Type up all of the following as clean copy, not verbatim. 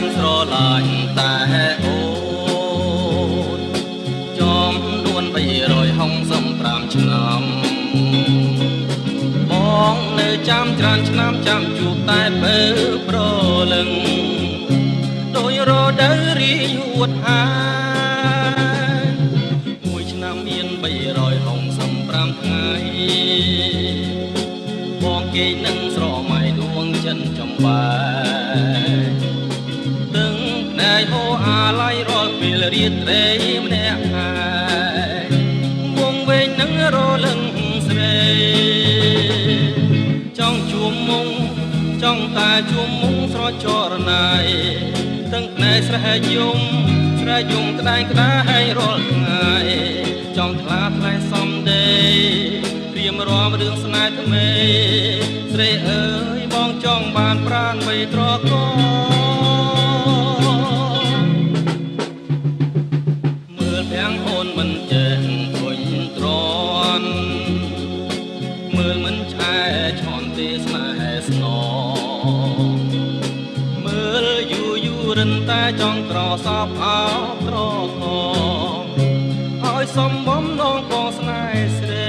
ញស្រឡាញ់តែអូនចំនួន365ឆ្នាំបងនៅចាំច្រើនឆ្នាំចាំជួបតែពេលប្រលឹងដោយរដូវរីងហួតហាមួយឆ្នាំមាន365ថ្ងៃបងគេនឹងស្រមៃដួងចិនចំបែទឹកណែហូអាឡៃរាល់ពេលរៀតរេម្នាក់ហើយវងវែងនឹងរលឹងស្រីចង់ជួមមុងចង់តែជួមមុងស្រចរណៃទឹកណែស្រែយំក្តែងក្តាយរាល់ថ្ងៃចង់ថ្លាថ្លែងសំដីព្រាមរាំរឿងស្នេហ៍ថ្មីស្រីអើយបងចង់បានប្រាណបីត្រកមើលភាំងអូនមិនចេះធុញទ្រាន់មើលមិនឆ្អែឈន់ទេស្នេហ៍ស្នងមើលយូររិនតែចង់ក្រសោបអោត្រកឲ្យសំបំណងបងស្នេហ៍ស្រី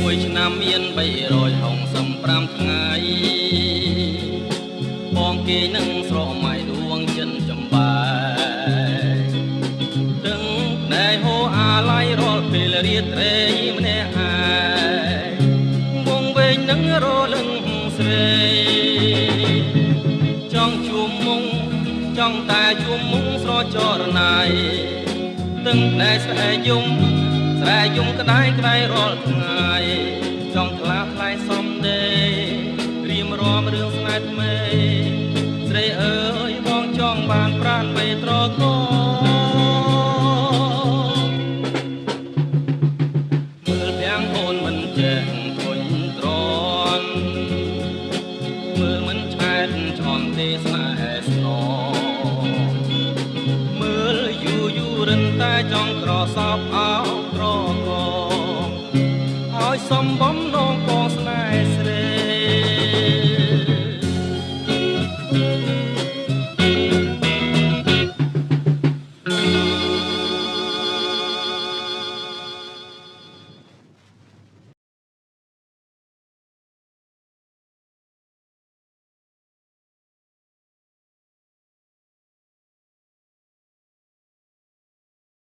មួយឆ្នាំមាន365ថ្ងៃបងគេនឹងស្រមៃដួងចិនចំបែទឹកណែហូអាឡៃរាល់ពេលរៀតរេម្នាក់ហើយវងវែងនឹងរលឹងស្រីចង់ជួមមុងចង់តែជួមមុងស្រចរណៃទឹកណែស្រែយំក្តែងក្តាយរាល់ថ្ងៃចង់ថ្លាថ្លែងសំដីរៀមរាំរឿងស្នេហ៍ថ្មីស្រីអើយបងចង់បានប្រាណបីត្រកមើលភាំងអូនមិនចេះធុញទ្រាន់មើលមិនឆ្អែតឈន់ទេស្នេហ៍ស្នងមើលយូររិនតែចង់ក្រសោបអោត្រកឲ្យសំបំណងបងស្នេហ៍